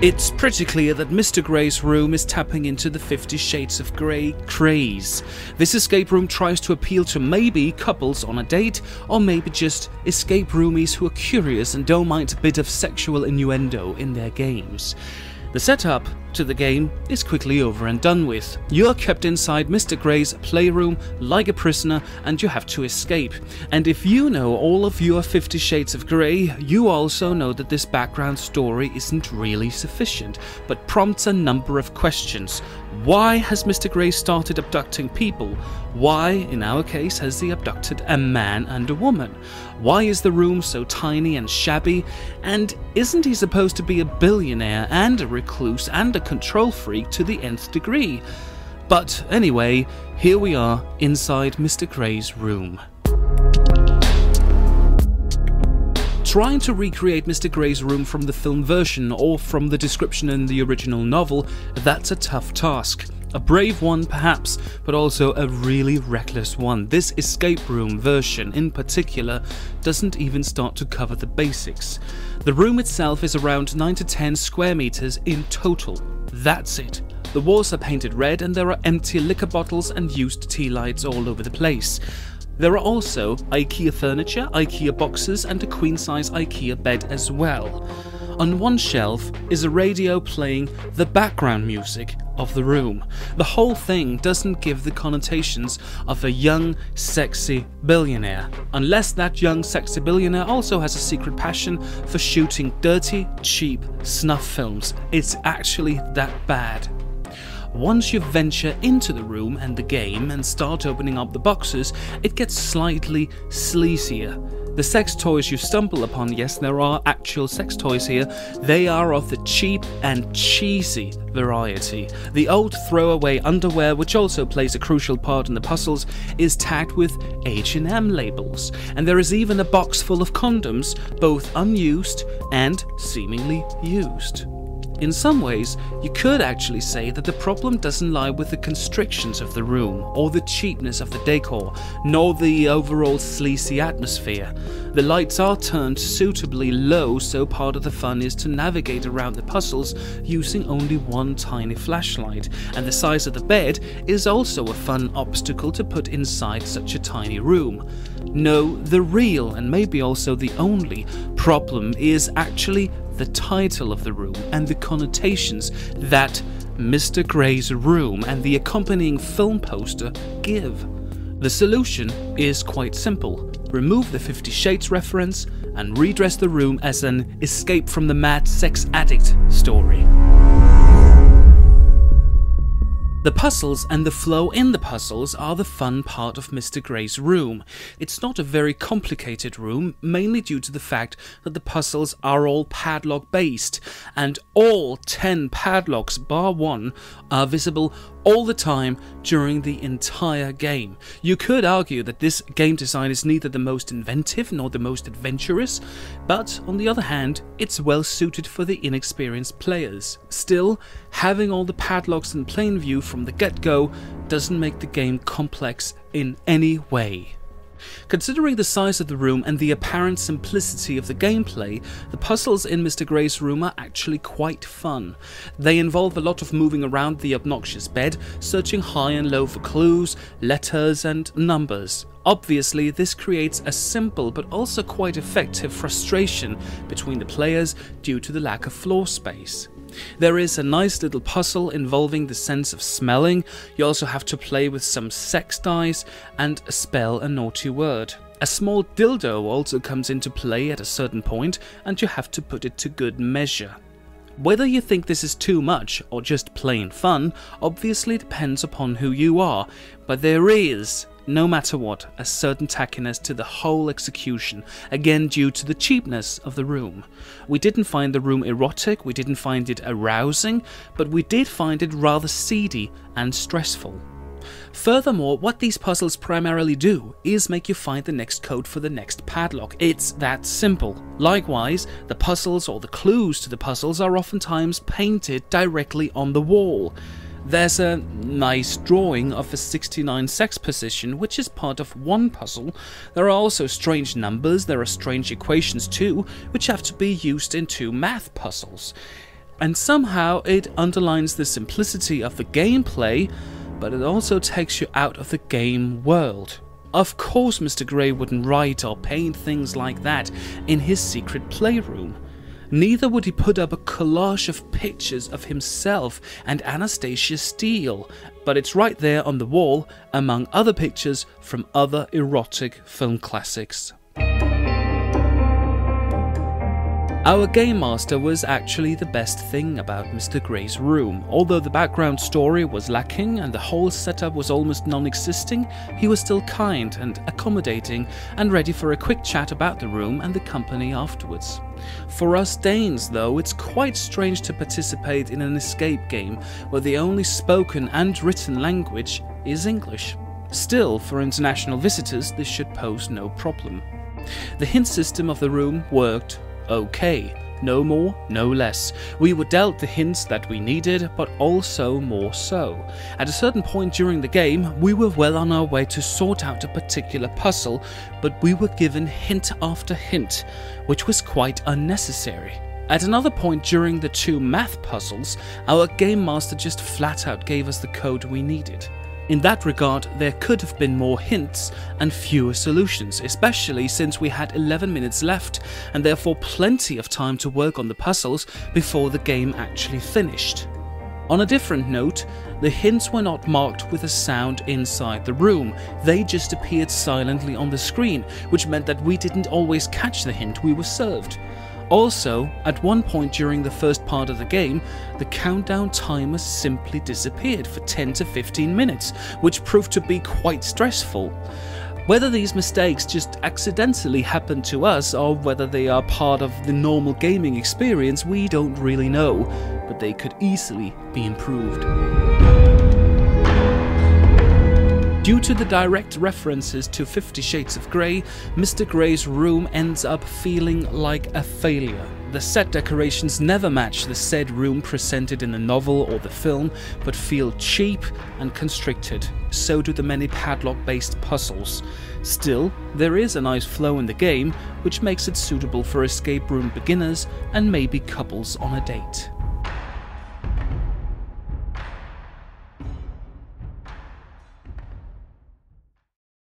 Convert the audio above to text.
It's pretty clear that Mr. Grey's room is tapping into the 50 Shades of Grey craze. This escape room tries to appeal to maybe couples on a date, or maybe just escape roomies who are curious and don't mind a bit of sexual innuendo in their games. The setup to the game is quickly over and done with. You are kept inside Mr. Grey's playroom like a prisoner and you have to escape. And if you know all of your 50 Shades of Grey, you also know that this background story isn't really sufficient, but prompts a number of questions. Why has Mr. Grey started abducting people? Why, in our case, has he abducted a man and a woman? Why is the room so tiny and shabby? And isn't he supposed to be a billionaire and a recluse and a control freak to the nth degree? But anyway, here we are inside Mr. Grey's room. Trying to recreate Mr. Grey's room from the film version or from the description in the original novel, that's a tough task. A brave one perhaps, but also a really reckless one. This escape room version in particular doesn't even start to cover the basics. The room itself is around 9 to 10 square meters in total. That's it. The walls are painted red and there are empty liquor bottles and used tea lights all over the place. There are also IKEA furniture, IKEA boxes and a queen-size IKEA bed as well. On one shelf is a radio playing the background music of the room. The whole thing doesn't give the connotations of a young, sexy billionaire, unless that young, sexy billionaire also has a secret passion for shooting dirty, cheap snuff films. It's actually that bad. Once you venture into the room and the game and start opening up the boxes, it gets slightly sleazier. The sex toys you stumble upon, yes, there are actual sex toys here, they are of the cheap and cheesy variety. The old throwaway underwear, which also plays a crucial part in the puzzles, is tagged with H&M labels, and there is even a box full of condoms, both unused and seemingly used. In some ways, you could actually say that the problem doesn't lie with the constrictions of the room, or the cheapness of the decor, nor the overall sleazy atmosphere. The lights are turned suitably low, so part of the fun is to navigate around the puzzles using only one tiny flashlight, and the size of the bed is also a fun obstacle to put inside such a tiny room. No, the real, and maybe also the only, problem is actually the title of the room and the connotations that Mr. Grey's room and the accompanying film poster give. The solution is quite simple. Remove the 50 Shades reference and redress the room as an escape from the mad sex addict story. The puzzles and the flow in the puzzles are the fun part of Mr. Grey's room. It's not a very complicated room, mainly due to the fact that the puzzles are all padlock based, and all 10 padlocks bar one are visible all the time during the entire game. You could argue that this game design is neither the most inventive nor the most adventurous, but on the other hand, it's well suited for the inexperienced players. Still, having all the padlocks in plain view from the get-go doesn't make the game complex in any way. Considering the size of the room and the apparent simplicity of the gameplay, the puzzles in Mr. Grey's room are actually quite fun. They involve a lot of moving around the obnoxious bed, searching high and low for clues, letters and numbers. Obviously, this creates a simple but also quite effective frustration between the players due to the lack of floor space. There is a nice little puzzle involving the sense of smelling. You also have to play with some sex dice and spell a naughty word. A small dildo also comes into play at a certain point and you have to put it to good measure. Whether you think this is too much or just plain fun obviously depends upon who you are, but there is, no matter what, a certain tackiness to the whole execution, again due to the cheapness of the room. We didn't find the room erotic, we didn't find it arousing, but we did find it rather seedy and stressful. Furthermore, what these puzzles primarily do is make you find the next code for the next padlock. It's that simple. Likewise, the puzzles or the clues to the puzzles are oftentimes painted directly on the wall. There's a nice drawing of a 69 sex position, which is part of one puzzle. There are also strange numbers, there are strange equations too, which have to be used in 2 math puzzles. And somehow it underlines the simplicity of the gameplay, but it also takes you out of the game world. Of course Mr. Grey wouldn't write or paint things like that in his secret playroom. Neither would he put up a collage of pictures of himself and Anastasia Steele, but it's right there on the wall among other pictures from other erotic film classics. Our Game Master was actually the best thing about Mr. Grey's room. Although the background story was lacking and the whole setup was almost non-existing, he was still kind and accommodating and ready for a quick chat about the room and the company afterwards. For us Danes, though, it's quite strange to participate in an escape game where the only spoken and written language is English. Still, for international visitors, this should pose no problem. The hint system of the room worked okay. No more, no less. We were dealt the hints that we needed, but also more so. At a certain point during the game, we were well on our way to sort out a particular puzzle, but we were given hint after hint, which was quite unnecessary. At another point during the 2 math puzzles, our game master just flat out gave us the code we needed. In that regard, there could have been more hints and fewer solutions, especially since we had 11 minutes left and therefore plenty of time to work on the puzzles before the game actually finished. On a different note, the hints were not marked with a sound inside the room, they just appeared silently on the screen, which meant that we didn't always catch the hint we were served. Also, at one point during the first part of the game, the countdown timer simply disappeared for 10 to 15 minutes, which proved to be quite stressful. Whether these mistakes just accidentally happened to us or whether they are part of the normal gaming experience, we don't really know, but they could easily be improved. Due to the direct references to 50 Shades of Grey, Mr. Grey's room ends up feeling like a failure. The set decorations never match the said room presented in the novel or the film, but feel cheap and constricted. So do the many padlock-based puzzles. Still, there is a nice flow in the game, which makes it suitable for escape room beginners and maybe couples on a date.